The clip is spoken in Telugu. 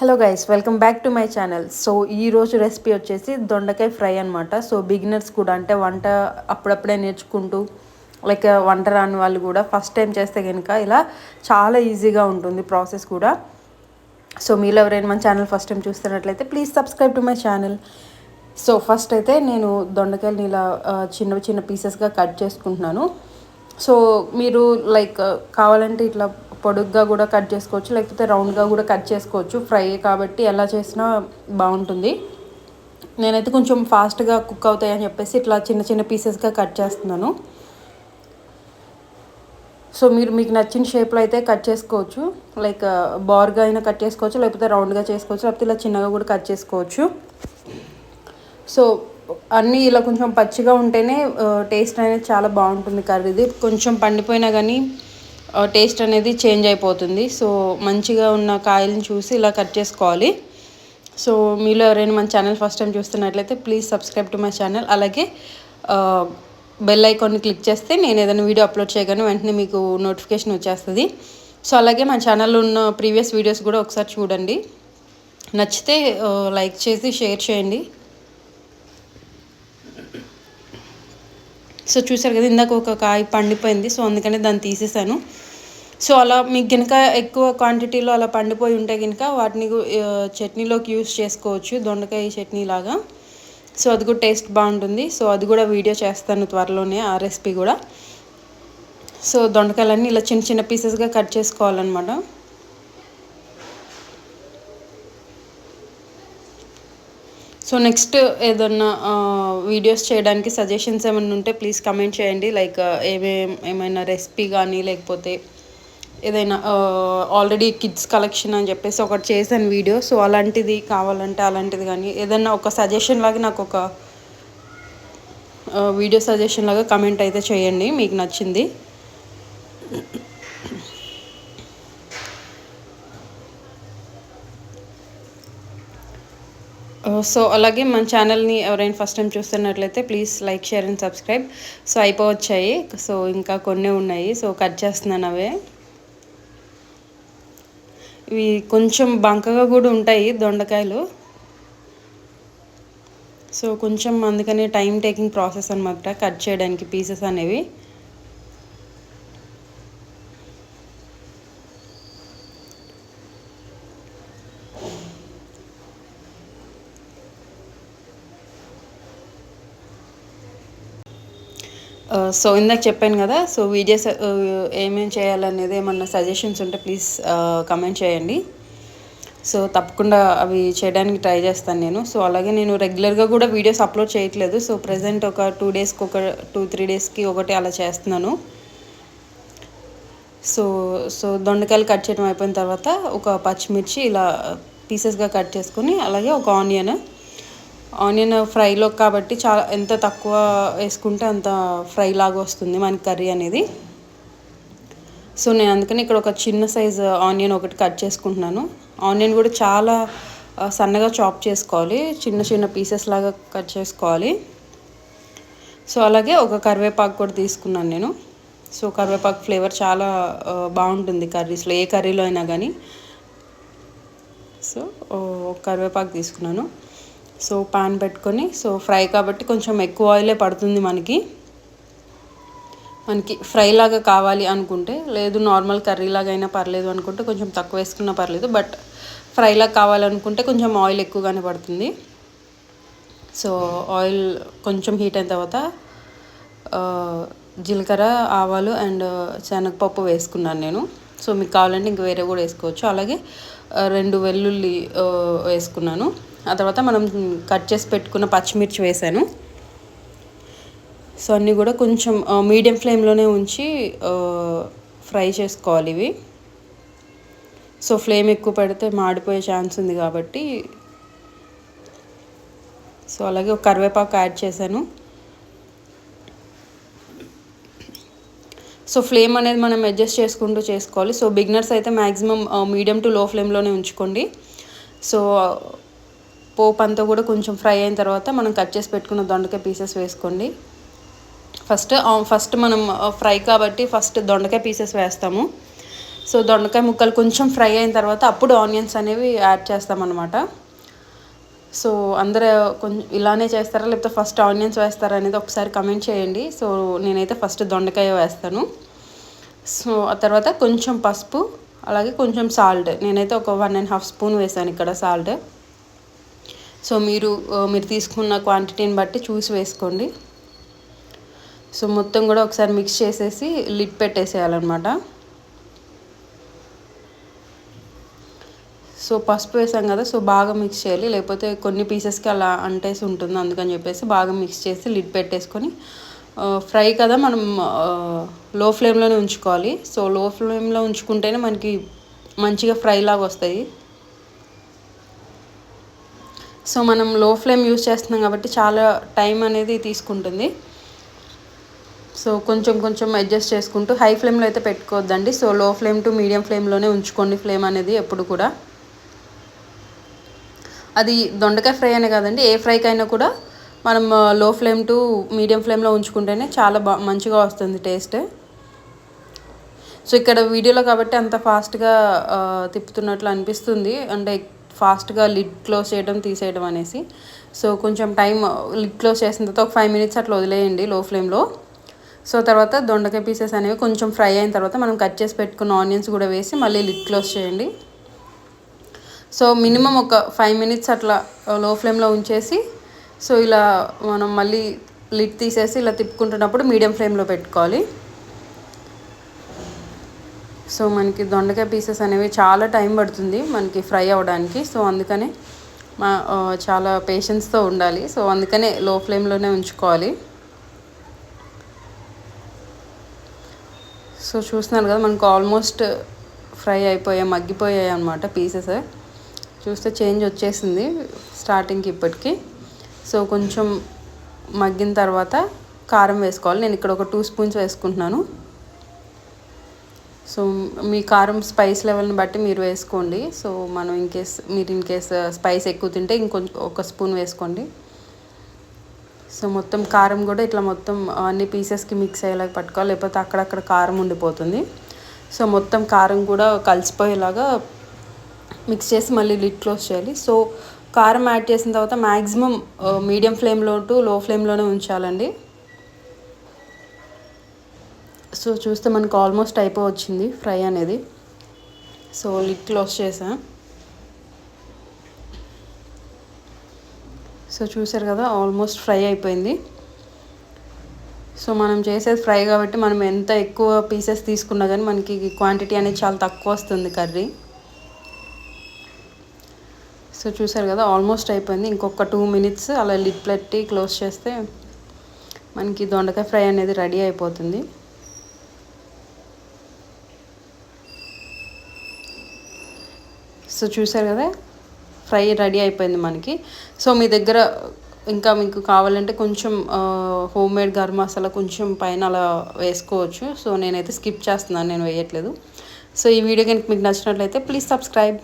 Hello guys, welcome back to my channel. So ఈరోజు రెసిపీ వచ్చేసి దొండకాయ ఫ్రై అనమాట. సో బిగినర్స్ కూడా, అంటే వంట అప్పుడప్పుడే నేర్చుకుంటూ లైక్ వంట రాని వాళ్ళు కూడా ఫస్ట్ టైం చేస్తే కనుక ఇలా చాలా ఈజీగా ఉంటుంది ప్రాసెస్ కూడా. సో మీలో ఎవరైనా మన ఛానల్ ఫస్ట్ టైం చూస్తున్నట్లయితే please subscribe to my channel. So first అయితే నేను దొండకాయలని ఇలా చిన్న చిన్న పీసెస్గా కట్ చేసుకుంటున్నాను. సో మీరు లైక్ కావాలంటే ఇట్లా పొడుగ్గా కూడా కట్ చేసుకోవచ్చు, లేకపోతే రౌండ్గా కూడా కట్ చేసుకోవచ్చు. ఫ్రై కాబట్టి ఎలా చేసినా బాగుంటుంది. నేనైతే కొంచెం ఫాస్ట్గా కుక్ అవుతాయని చెప్పేసి ఇట్లా చిన్న చిన్న పీసెస్గా కట్ చేస్తున్నాను. సో మీకు నచ్చిన షేప్లో అయితే కట్ చేసుకోవచ్చు. లైక్ బార్గా అయినా కట్ చేసుకోవచ్చు, లేకపోతే రౌండ్గా చేసుకోవచ్చు, లేకపోతే ఇలా చిన్నగా కూడా కట్ చేసుకోవచ్చు. సో అన్నీ ఇలా కొంచెం పచ్చిగా ఉంటేనే టేస్ట్ అనేది చాలా బాగుంటుంది కర్రీది. కొంచెం పండిపోయినా కానీ టేస్ట్ అనేది చేంజ్ అయిపోతుంది. సో మంచిగా ఉన్న కాయలను చూసి ఇలా కట్ చేసుకోవాలి. సో మీలో ఎవరైనా మన ఛానల్ ఫస్ట్ టైం చూస్తున్నట్లయితే please subscribe to my channel. అలాగే బెల్ ఐకాన్ని క్లిక్ చేస్తే నేను ఏదైనా వీడియో అప్లోడ్ చేయగానే వెంటనే మీకు నోటిఫికేషన్ వచ్చేస్తుంది. సో అలాగే మన ఛానల్లో ఉన్న ప్రీవియస్ వీడియోస్ కూడా ఒకసారి చూడండి. నచ్చితే లైక్ చేసి షేర్ చేయండి. సో చూసారు కదా, ఇందాక ఒక కాయ పండిపోయింది. సో అందుకనే దాన్ని తీసేసాను. సో అలా మీకు కనుక ఎక్కువ క్వాంటిటీలో అలా పండిపోయి ఉంటే కనుక వాటిని చట్నీలోకి యూస్ చేసుకోవచ్చు, దొండకాయ చట్నీ లాగా. సో అది కూడా టేస్ట్ బాగుంటుంది. సో అది కూడా వీడియో చేస్తాను త్వరలోనే, ఆ రెసిపీ కూడా. సో దొండకాయలన్నీ ఇలా చిన్న చిన్న పీసెస్గా కట్ చేసుకోవాలన్నమాట. సో నెక్స్ట్ ఏదన్నా వీడియోస్ చేయడానికి సజెషన్స్ ఏమైనా ఉంటే ప్లీజ్ కమెంట్ చేయండి. లైక్ ఏమైనా రెసిపీ కానీ, లేకపోతే ఏదైనా ఆల్రెడీ కిడ్స్ కలెక్షన్ అని చెప్పేసి ఒకటి చేశాను వీడియో. సో అలాంటిది కావాలంటే అలాంటిది కానీ ఏదన్నా ఒక సజెషన్ లాగా నాకు ఒక వీడియో సజెషన్ లాగా కమెంట్ అయితే చేయండి మీకు నచ్చింది. సో అలాగే మన ఛానల్ని ఎవరైనా ఫస్ట్ టైం చూస్తున్నట్లయితే please like, share and subscribe. So అయిపోవచ్చాయి. సో ఇంకా కొన్ని ఉన్నాయి. సో కట్ చేస్తున్నాను అవే. ఇవి కొంచెం బంకగా కూడా ఉంటాయి దొండకాయలు. సో కొంచెం అందుకని టైం టేకింగ్ ప్రాసెస్ అనమాట కట్ చేయడానికి పీసెస్ అనేవి. సో ఇందాక చెప్పాను కదా, సో వీడియోస్ ఏమేమి చేయాలనేది ఏమన్నా సజెషన్స్ ఉంటే ప్లీజ్ కమెంట్ చేయండి. సో తప్పకుండా అవి చేయడానికి ట్రై చేస్తాను నేను. సో అలాగే నేను రెగ్యులర్గా కూడా వీడియోస్ అప్లోడ్ చేయట్లేదు. సో ప్రజెంట్ ఒక 2 డేస్కి 2-3 డేస్కి ఒకటి అలా చేస్తున్నాను. సో దొండకాయలు కట్ చేయడం అయిపోయిన తర్వాత ఒక పచ్చిమిర్చి ఇలా పీసెస్గా కట్ చేసుకొని, అలాగే ఒక ఆనియన్ ఫ్రైలో కాబట్టి చాలా ఎంత తక్కువ వేసుకుంటే అంత ఫ్రై లాగా వస్తుంది మనకి కర్రీ అనేది. సో నేను అందుకని ఇక్కడ ఒక చిన్న సైజు ఆనియన్ ఒకటి కట్ చేసుకుంటున్నాను. ఆనియన్ కూడా చాలా సన్నగా చాప్ చేసుకోవాలి, చిన్న చిన్న పీసెస్ లాగా కట్ చేసుకోవాలి. సో అలాగే ఒక కరివేపాకు కూడా తీసుకున్నాను నేను. సో కరివేపాకు ఫ్లేవర్ చాలా బాగుంటుంది కర్రీస్లో, ఏ కర్రీలో అయినా కానీ. సో కరివేపాకు తీసుకున్నాను. సో పాన్ పెట్టుకొని, సో ఫ్రై కాబట్టి కొంచెం ఎక్కువ ఆయిలే పడుతుంది మనకి ఫ్రై లాగా కావాలి అనుకుంటే. లేదు నార్మల్ కర్రీ లాగా అయినా పర్లేదు అనుకుంటే కొంచెం తక్కువ వేసుకున్నా పర్లేదు. బట్ ఫ్రై లాగా కావాలనుకుంటే కొంచెం ఆయిల్ ఎక్కువగానే పడుతుంది. సో ఆయిల్ కొంచెం హీట్ అయిన తర్వాత జీలకర్ర, ఆవాలు అండ్ శనగపప్పు వేసుకున్నాను నేను. సో మీకు కావాలంటే ఇంక వేరే కూడా వేసుకోవచ్చు. అలాగే 2 వెల్లుల్లి వేసుకున్నాను. ఆ తర్వాత మనం కట్ చేసి పెట్టుకున్న పచ్చిమిర్చి వేసాను. సో అన్నీ కూడా కొంచెం మీడియం ఫ్లేమ్లోనే ఉంచి ఫ్రై చేసుకోవాలి ఇవి. సో ఫ్లేమ్ ఎక్కువ పెడితే మాడిపోయే ఛాన్స్ ఉంది కాబట్టి. సో అలాగే ఒక కరివేపాకు యాడ్ చేశాను. సో ఫ్లేమ్ అనేది మనం అడ్జస్ట్ చేసుకుంటూ చేసుకోవాలి. సో బిగినర్స్ అయితే మ్యాక్సిమం మీడియం టు లో ఫ్లేమ్లోనే ఉంచుకోండి. సో పోపు అంతా కూడా కొంచెం ఫ్రై అయిన తర్వాత మనం కట్ చేసి పెట్టుకున్న దొండకాయ పీసెస్ వేసుకోండి. ఫస్ట్ మనం ఫ్రై కాబట్టి ఫస్ట్ దొండకాయ పీసెస్ వేస్తాము. సో దొండకాయ ముక్కలు కొంచెం ఫ్రై అయిన తర్వాత అప్పుడు ఆనియన్స్ అనేవి యాడ్ చేస్తామన్నమాట. సో అందరూ కొంచెం ఇలానే చేస్తారా లేకపోతే ఫస్ట్ ఆనియన్స్ వేస్తారా అనేది ఒకసారి కమెంట్ చేయండి. సో నేనైతే ఫస్ట్ దొండకాయ వేస్తాను. సో ఆ తర్వాత కొంచెం పసుపు, అలాగే కొంచెం సాల్ట్, నేనైతే ఒక 1.5 స్పూన్ వేసాను ఇక్కడ సాల్ట్. సో మీరు తీసుకున్న క్వాంటిటీని బట్టి చూసి వేసుకోండి. సో మొత్తం కూడా ఒకసారి మిక్స్ చేసేసి లిడ్ పెట్టేసేయాలన్నమాట. సో పసుపు వేసాం కదా, సో బాగా మిక్స్ చేయాలి, లేకపోతే కొన్ని పీసెస్కి అలా అంటేసి ఉంటుంది. అందుకని చెప్పేసి బాగా మిక్స్ చేసి లిడ్ పెట్టేసుకొని ఫ్రై కదా మనం లో ఫ్లేమ్లోనే ఉంచుకోవాలి. సో లో ఫ్లేమ్లో ఉంచుకుంటేనే మనకి మంచిగా ఫ్రై లాగా వస్తాయి. సో మనం లో ఫ్లేమ్ యూస్ చేస్తున్నాం కాబట్టి చాలా టైం అనేది తీసుకుంటుంది. సో కొంచెం కొంచెం అడ్జస్ట్ చేసుకుంటూ, హై ఫ్లేమ్లో అయితే పెట్టుకోవద్దండి. So low flame to medium ఫ్లేమ్లోనే ఉంచుకోండి ఫ్లేమ్ అనేది ఎప్పుడు కూడా. అది దొండకాయ ఫ్రై అనే కాదండి, ఏ ఫ్రైకైనా కూడా మనం లో ఫ్లేమ్ టు మీడియం ఫ్లేమ్లో ఉంచుకుంటేనే చాలా మంచిగా వస్తుంది టేస్ట్. సో ఇక్కడ వీడియోలో కాబట్టి అంత ఫాస్ట్గా తిప్పుతున్నట్లు అనిపిస్తుంది, అంటే ఫాస్ట్గా లిడ్ క్లోజ్ చేయడం తీసేయడం అనేసి. సో కొంచెం టైం లిడ్ క్లోజ్ చేసిన తర్వాత ఒక 5 మినిట్స్ అట్లా వదిలేయండి లో ఫ్లేమ్లో. సో తర్వాత దొండకాయ పీసెస్ అనేవి కొంచెం ఫ్రై అయిన తర్వాత మనం కట్ చేసి పెట్టుకున్న ఆనియన్స్ కూడా వేసి మళ్ళీ లిడ్ క్లోజ్ చేయండి. సో మినిమం ఒక 5 మినిట్స్ అట్లా లో ఫ్లేమ్లో ఉంచేసి, సో ఇలా మనం మళ్ళీ లిడ్ తీసేసి ఇలా తిప్పుకుంటున్నప్పుడు మీడియం ఫ్లేమ్లో పెట్టుకోవాలి. సో మనకి దొండకాయ పీసెస్ అనేవి చాలా టైం పడుతుంది మనకి ఫ్రై అవ్వడానికి. సో అందుకనే చాలా పేషెన్స్తో ఉండాలి. సో అందుకనే లో ఫ్లేమ్లోనే ఉంచుకోవాలి. సో చూస్తున్నారు కదా, మనకు ఆల్మోస్ట్ ఫ్రై అయిపోయాయి, మగ్గిపోయాయి అన్నమాట పీసెస్. చూస్తే చేంజ్ వచ్చేసింది స్టార్టింగ్కి ఇప్పటికి. సో కొంచెం మగ్గిన తర్వాత కారం వేసుకోవాలి. నేను ఇక్కడ ఒక 2 స్పూన్స్ వేసుకుంటున్నాను. సో మీ కారం స్పైస్ లెవెల్ని బట్టి మీరు వేసుకోండి. సో మనం మీరు ఇన్ కేస్ స్పైస్ ఎక్కువ తింటే ఇంకొంచెం 1 స్పూన్ వేసుకోండి. సో మొత్తం కారం కూడా ఇట్లా మొత్తం అన్ని పీసెస్కి మిక్స్ అయ్యేలాగా పట్టుకోవాలి, లేకపోతే అక్కడక్కడ కారం ఉండిపోతుంది. సో మొత్తం కారం కూడా కలిసిపోయేలాగా మిక్స్ చేసి మళ్ళీ లిడ్ క్లోజ్ చేయాలి. సో కారం యాడ్ చేసిన తర్వాత మ్యాక్సిమం మీడియం ఫ్లేమ్లో టు లో ఫ్లేమ్లోనే ఉంచాలండి. సో చూస్తే మనకు ఆల్మోస్ట్ అయిపోవచ్చింది ఫ్రై అనేది. సో లిడ్ క్లోజ్ చేసా. సో చూసారు కదా, ఆల్మోస్ట్ ఫ్రై అయిపోయింది. సో మనం చేసేది ఫ్రై కాబట్టి మనం ఎంత ఎక్కువ పీసెస్ తీసుకున్నా కానీ మనకి క్వాంటిటీ అనేది చాలా తక్కువ వస్తుంది కర్రీ. సో చూసారు కదా, ఆల్మోస్ట్ అయిపోయింది. ఇంకొక 2 మినిట్స్ అలా లిడ్ పెట్టి క్లోజ్ చేస్తే మనకి దొండకాయ ఫ్రై అనేది రెడీ అయిపోతుంది. సో చూసారు కదా, ఫ్రై రెడీ అయిపోయింది మనకి. సో మీ దగ్గర ఇంకా మీకు కావాలంటే కొంచెం హోమ్ మేడ్ గరం మసాలా కొంచెం పైన అలా వేసుకోవచ్చు. సో నేనైతే స్కిప్ చేస్తున్నాను, నేను వేయట్లేదు. సో ఈ వీడియో కనుక మీకు నచ్చినట్లయితే ప్లీజ్ సబ్స్క్రైబ్.